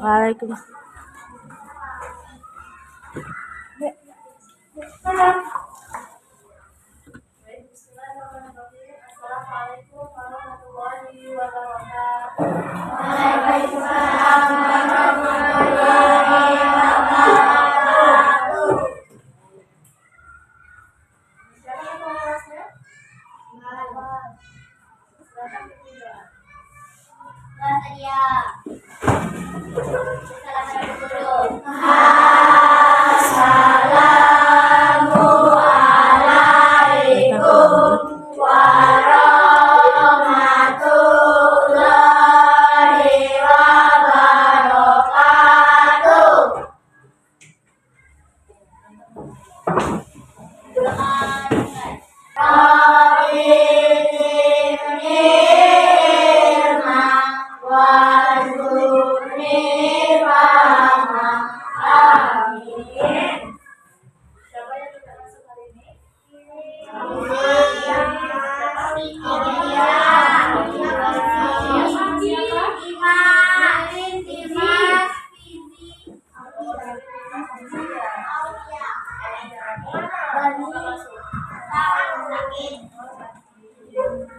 Waalaikumsalam. Assalamualaikum warahmatullahi wabarakatuh. Waalaikumsalam warahmatullahi wabarakatuh. Siapa yang kelasnya? Silakan berdoa. Bahagia. Salam dulu. Assalamualaikum warahmatullahi wabarakatuh. Siapa yang tidak masuk hari ini?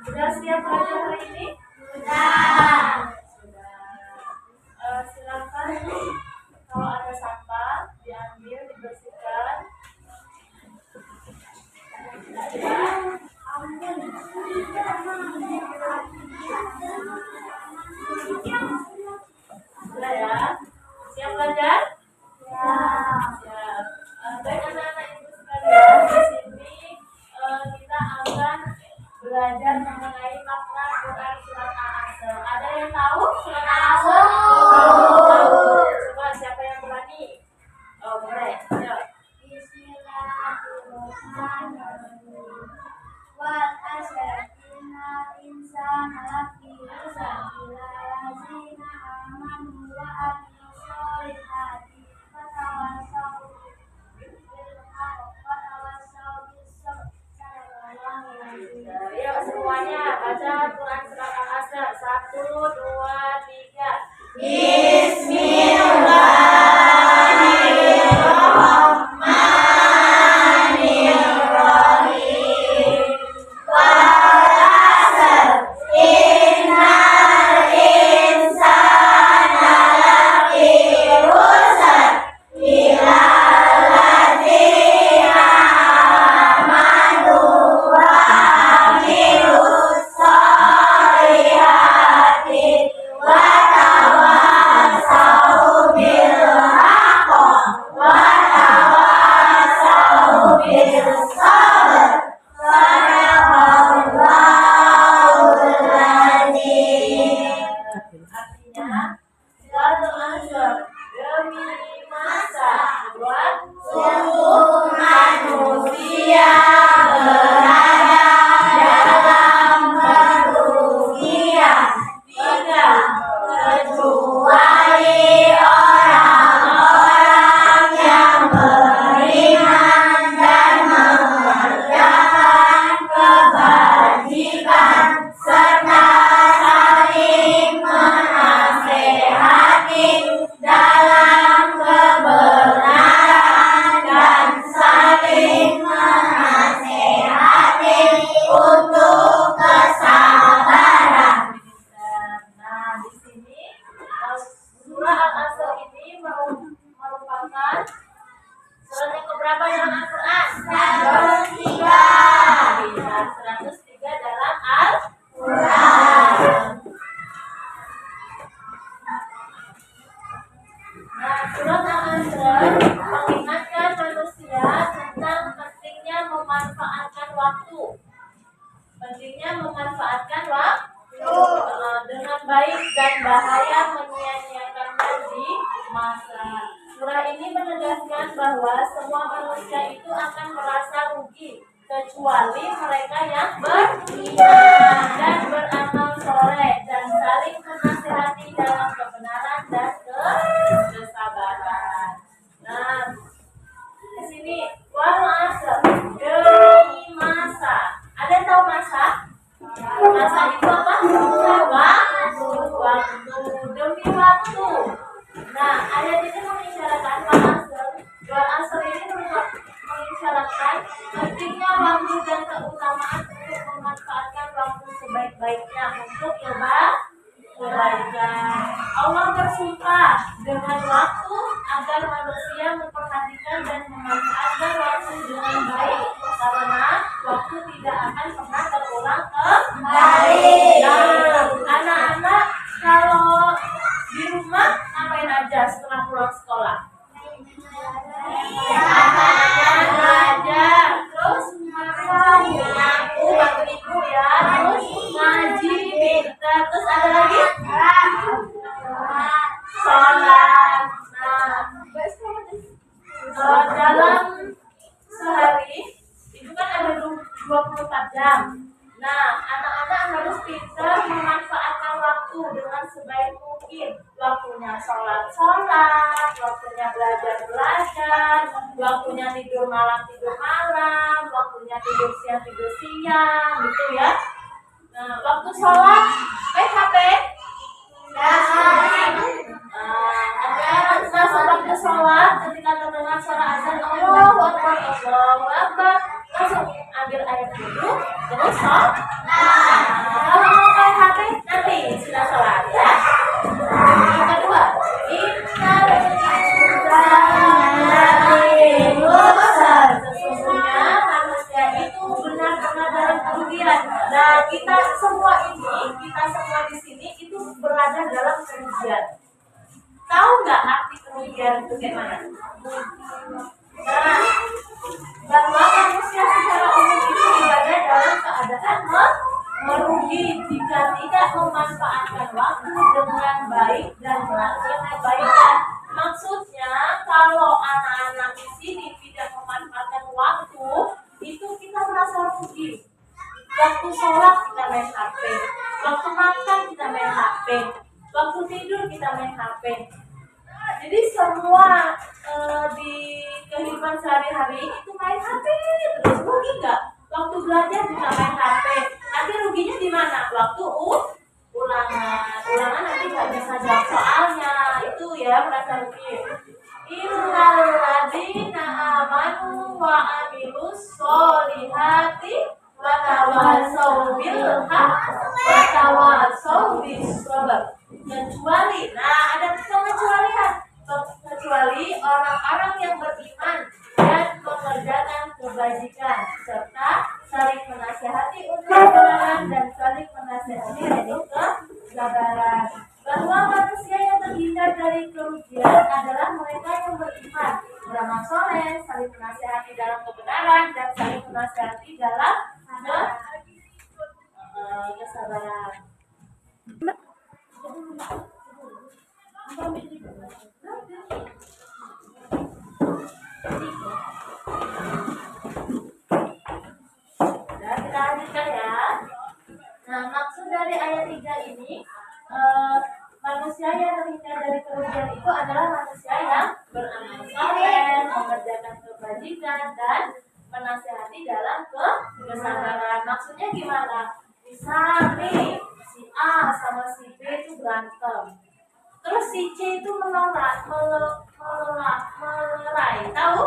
Sudah siap belajar hari ini? Sudah. Silakan kalau ada sampah diambil, dibersihkan. Sudah ya? Siap belajar? Siap. Baik anak-anak ibu sekalian, di sini kita akan belajar mengenai makna Quran surat Al-Asr. Ada yang tahu surat Al-Asr? Coba siapa yang berani? Oh, boleh. Ayo. Bismillahirrahmanirrahim. Wal asr innal insana lafi khusr illa allazina amanu wa amilus solihati wa tawassaw bil haqq wa tawassaw bis sabr. Ayo semuanya baca Quran surat Al-Asr. 1, 2, 3. Bismillahirrahmanirrahim. Innal insana lafi khusr illa allazina amanu wa amilus solihati wa tawassaw bil haqq wa tawassaw bis sabr. Sadaqallahul azim. Artinya suatu asr demi masa buat Sungguh manusia berada dalam kerugian, tidak kecuali orang-orang yang beriman dan mengerjakan kebajikan serta saling menasehati dalam kebenaran dan saling menasehati untuk kesabaran. Nah, di sini surah Al-Asr ini merupakan surat yang keberapa dalam Al-Quran? 103 dalam Al-Quran. Nah, surat Al-Asr mengingatkan manusia tentang pentingnya memanfaatkan waktu. Pentingnya memanfaatkan waktu dengan baik dan bahaya menyia-nyiakannya di masa. Surah ini menegaskan bahwa semua manusia itu akan merasa rugi kecuali mereka yang beriman dan beramal soleh dan saling menasihati dalam kebenaran dan kesabaran. Nah, di sini wal asr demi masa. Ada yang tahu masa? Masa itu apa? Waktu. Demi waktu. Nah, ayat ini mengisyaratkan wal asr ini mengisyaratkan pentingnya waktu dan keutamaan untuk memanfaatkan waktu sebaik-baiknya untuk kebaikan. Allah bersumpah dengan waktu agar manusia memperhatikan dan memanfaatkan waktu dengan baik karena waktu tidak akan pernah terulang kembali. Nah, anak-anak kalau di rumah ngapain aja setelah pulang sekolah? Belajar, terus nyapu bantu ibu ya, terus ngaji, pintar, terus ada lagi sholat. Nah, dalam sehari itu kan ada 24 jam. Nah, anak-anak harus pintar memanfaatkan waktu dengan sebaik mungkin. Waktunya sholat, waktunya belajar, waktunya tidur malam, waktunya tidur siang, gitu ya. Nah, waktu sholat, main HP. Masuk waktu sholat, ketika terdengar suara azan, Allahu Akbar, langsung ambil air wudhu, terus sholat. Kalau mau main HP, nanti sudah sholat ya. Yang kedua, sesungguhnya manusia itu benar-benar dalam kerugian. Nah, kita semua di sini itu berada dalam kerugian. Tahu nggak arti kerugian itu gimana? Nah, bahwa manusia secara umum itu berada dalam keadaan merugi jika tidak memanfaatkan waktu dengan baik dan melakukan kebaikan. Maksudnya, kalau anak-anak di sini tidak memanfaatkan waktu, itu kita merasa rugi. Waktu sholat kita main HP, waktu makan kita main HP, waktu tidur kita main HP. Jadi semua di kehidupan sehari-hari itu main HP terus, rugi nggak? Waktu belajar kita main HP, nanti ruginya di mana? Waktu ulangan nanti nggak bisa jawab soalnya, itu ya merasa rugi. Innal ladzina amanu wa amilus sholihati wa tawassaw bil haqq wa tawassaw bis sabr. Kecuali, nah ada pengecualian, kecuali orang-orang yang beriman dan mengerjakan kebajikan serta saling menasihati untuk kebenaran dan saling menasihati untuk kesabaran. Bahwa manusia yang terhindar dari kerugian adalah mereka yang beriman, beramal soleh, saling menasihati dalam kebenaran dan saling menasihati dalam kesabaran. Kita lanjutkan ya. Nah, maksud dari ayat 3 ini, manusia yang terhindar dari kerugian itu adalah manusia yang beramal saleh, mengerjakan kebajikan dan menasihati dalam kesabaran. Maksudnya gimana? Misal nih, si A sama si B itu berantem. Terus si C itu melerai, tahu?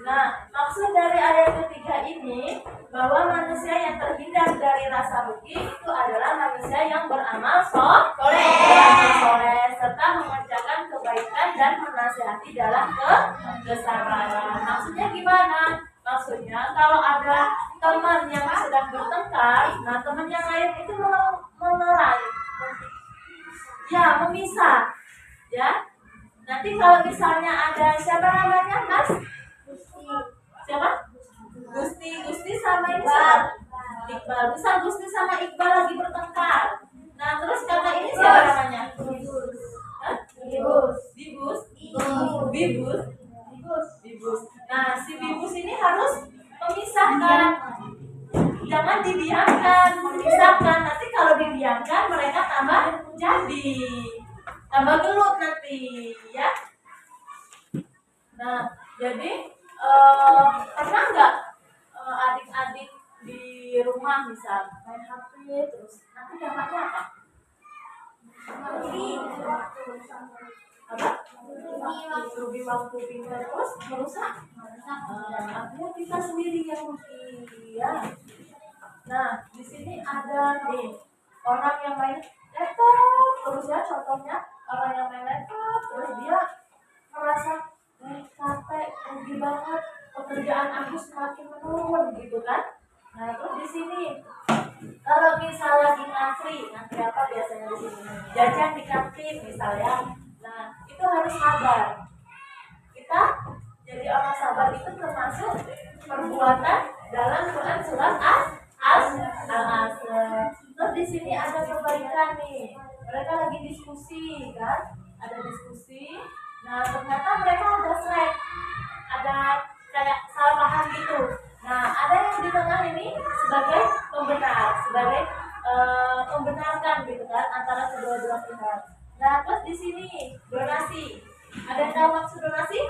Nah, maksud dari ayat ketiga ini bahwa manusia yang terhindar dari rasa rugi itu adalah manusia yang beramal soleh serta mengerjakan kebaikan dan menasihati dalam kesabaran. Maksudnya gimana? Maksudnya kalau ada teman yang sedang bertengkar, nah teman yang lain itu melerai, ya memisah, ya. Nanti kalau misalnya ada siapa namanya, Mas? Siapa? Gusti sama ini siapa? Iqbal. Misal Gusti sama Iqbal lagi bertengkar. Nah, terus kakak ini siapa namanya? Bibus. Nah, si Bibus ini harus memisahkan. Jangan didiamkan, memisahkan. Nanti kalau didiamkan mereka tambah gelut nanti, ya. Nah, Jadi pernah nggak adik-adik di rumah misal main HP terus nanti dampaknya apa? Apa? Rugi waktu pintar terus merusak. Artinya kita sendiri yang rugi ya. Nah di sini ada nih orang yang main laptop terus ya, contohnya orang yang main laptop terus dia merasa capek, rugi banget, pekerjaan aku semakin menurun gitu kan. Nah terus di sini kalau misal lagi ngantri apa biasanya di sini? Jajan di kantin misalnya. Nah itu harus sabar. Kita jadi orang sabar itu termasuk perbuatan dalam Quran surat Al-Asr. Terus di sini ada kebaikan nih. Mereka lagi diskusi kan? Ada diskusi. Nah ternyata mereka ada slack, ada kayak salah paham gitu. Nah ada yang di tengah ini sebagai pembenar, sebagai membenarkan gitu kan antara kedua-dua pihak. Nah terus di sini donasi. Ada yang tahu maksud donasi?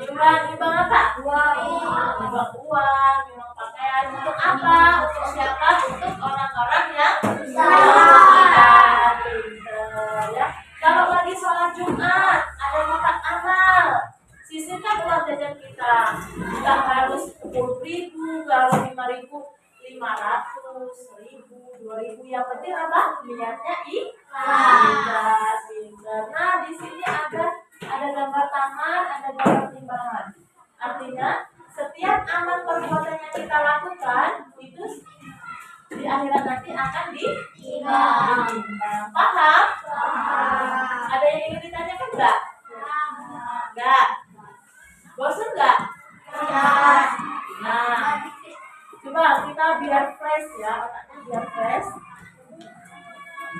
Nyumbang apa? Nyumbang uang, nyumbang pakaian. Untuk apa? Untuk siapa? Untuk orang-orang yang ya. Kalau lagi sholat Jumat, ada kotak amal. Sisihkan uang jajan kita. Nggak harus 10.000, nggak harus 5.000, 500, 1.000, 2.000. Yang penting apa? Niatnya ikhlas. Nah di sini ada gambar tangan, ada gambar timbangan. Artinya setiap amal perbuatan yang kita lakukan itu di akhirat nanti akan ditimbang. Paham? Ada yang ingin ditanyakan enggak? Enggak. Bosan enggak? Nah, coba kita biar fresh ya, otaknya biar fresh.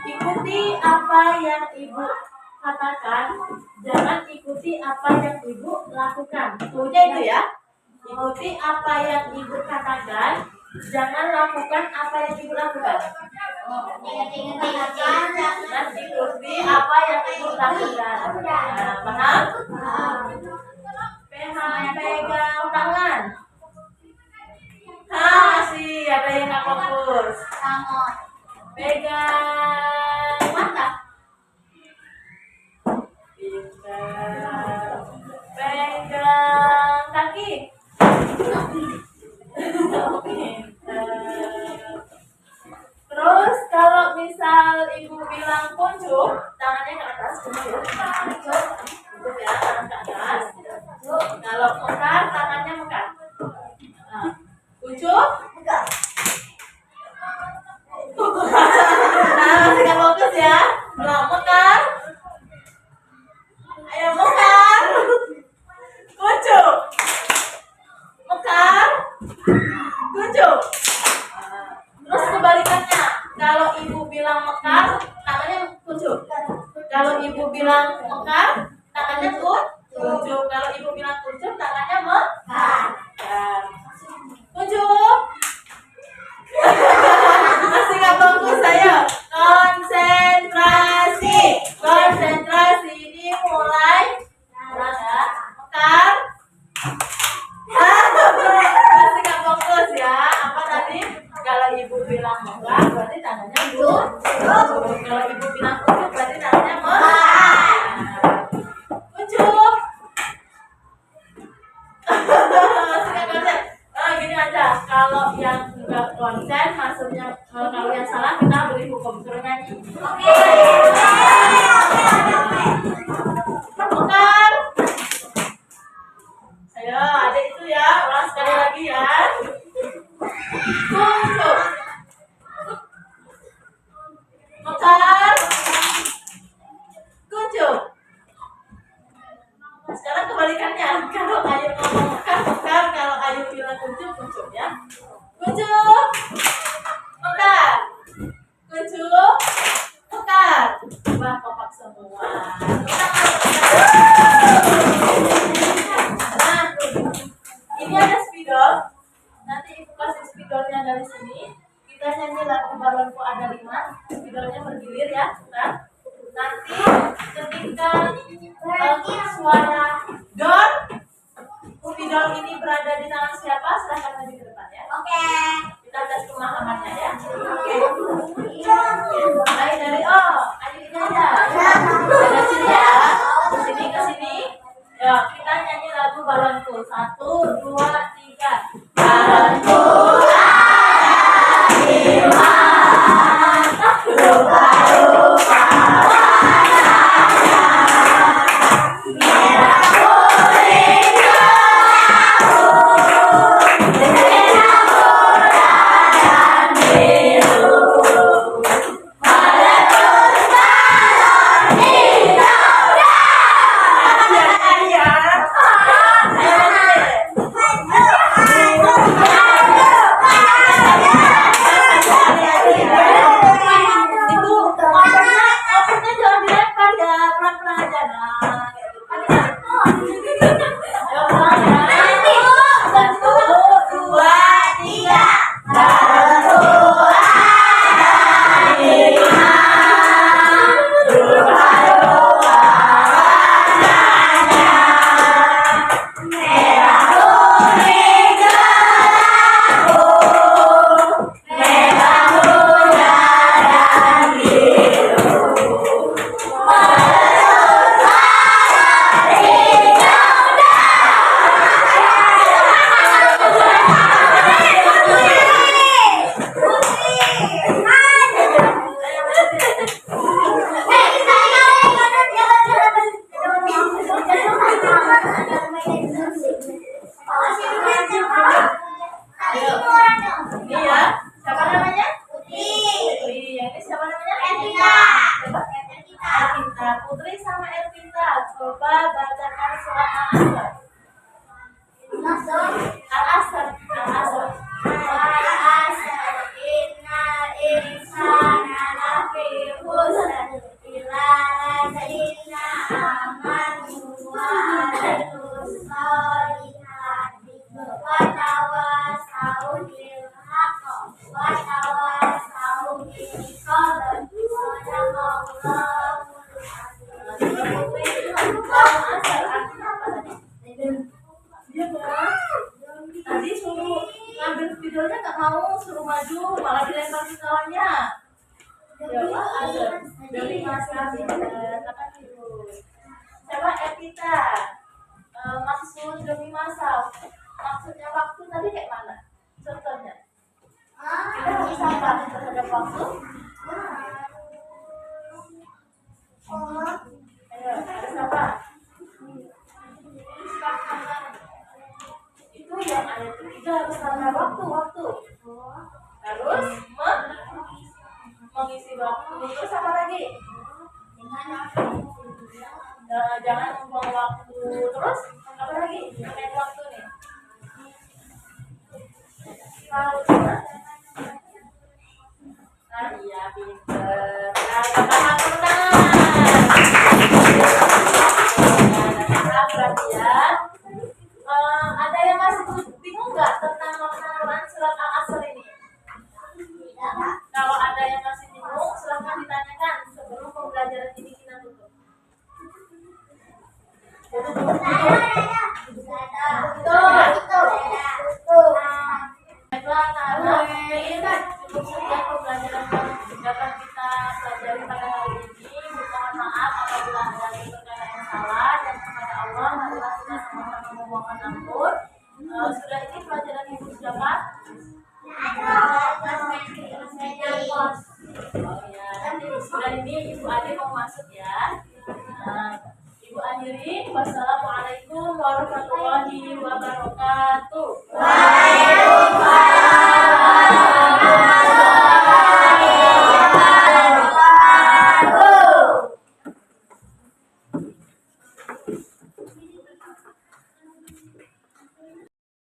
Ikuti apa yang ibu katakan, jangan ikuti apa yang ibu lakukan. Tujuannya itu ya. Ikuti apa yang ibu katakan, jangan lakukan apa yang ibu lakukan. Dan ikuti apa yang ibu lakukan. Nah, paham? Pegang tangan. Masih ada yang nggak fokus. Pegang mata. Pintar. Pegang kaki. Terus kalau misal ibu bilang kuncup, tangannya ke atas, kuncup ya, tangan ke atas. Kalau mekar, tangannya mekar. Nah, kuncup. Nah, masih gak fokus ya. Nah, mekar. Ayo mekar. Kuncup. Mekar. Kuncup. Terus kebalikannya, kalau ibu bilang mekar, tangannya kuncup. Kalau ibu bilang mekar, tangannya kuncup. Kalau ibu bilang kuncup, tangannya mekar. Kuncup. Masih nggak fokus saya. Konsentrasi. Konsentrasi ini mulai. Mekar. Masih nggak fokus ya. Apa tadi? Kalau ibu bilang mekar, berarti tangannya kuncup. Kalau ibu bilang kuncup, berarti tangannya mekar. Kuncup. Masih nggak konsen. Gini aja. Kalau yang nggak konsen, maksudnya kalau yang salah kita beri hukum suruh nyanyi. Oke. Mekar. Ayo, adik itu ya, ulang sekali lagi ya. Kuncup. Mekar. Kuncup. Sekarang kebalikannya. Kalau Ayu ngomong mekar, mekar. Kalau Ayu bilang kuncup, kuncup ya. Kuncup. Mekar. Kuncup. Mekar. Wah, kompak semua. Nah, ini ada spidol. Nanti ibu kasih spidolnya dari sini. Kita nyanyi lagu balonku ada 5. Spidolnya bergilir ya. Bentar. Nanti ketika suara dor, spidol ini berada di tangan siapa, silahkan maju ke depan ya. Oke. Kita tes pemahamannya ya. Oke. Mulai dari O. Ayo ini aja. Ada sini ya. Sini ke sini. Ya, kita nyanyi lagu balonku. 1, 2, 3. Balonku ada di mana? Rupa-rupa warnanya. Merah, kuning, merah, muda, dan biru. Meletus balon di udara. Iya. Itu opernya jangan dilempar ya, pelan-pelan aja. Nah, ayo ulang ya. 1, 2, 3. Balonku ada di mana? Rupa-rupa warnanya. Merah, kuning, gelamku. Merah, muda, dan biru. Meletus balon hijau Ini ya, siapa namanya? Putri. Yang ini siapa namanya? Ervita. Siapa? Ervita. Putri sama Ervita, coba bacakan surat Al-Asr. Al-Asr. Al-Asr. Tadi suruh ngambil videonya nggak mau, suruh maju malah dilempar ke kawannya. Ya Allah, ada dari masa katakan itu. Coba Evita, maksud demi masa, maksudnya waktu tadi kayak mana? Contohnya, kita bisa apa terhadap waktu? Ayo, ada siapa? Itu yang ayat ketiga harus karena waktu. Harus mengisi waktu. Terus apa lagi? Jangan membuang waktu. Terus apa lagi? Terkait waktu nih. Kalau iya pinter. Nah, tangan berarti ya. Ada yang masih bingung nggak tentang makna Quran surat Al-Asr ini? Kalau ada yang masih bingung, silahkan ditanyakan sebelum pembelajaran ini kita tutup. Baiklah, anak-anak, ini cukup sekian pembelajaran yang dapat kita pelajari pada hari ini. Mohon maaf apabila ada perkara yang salah, dan kepada Allah marilah kita sama-sama memohon ampun. Sudah ini pelajaran ibu dapat? Oh ya, sudah ini ibu Ade mau masuk ya. Ibu akhiri, wassalamualaikum warahmatullahi wabarakatuh. Waalaikumsalam.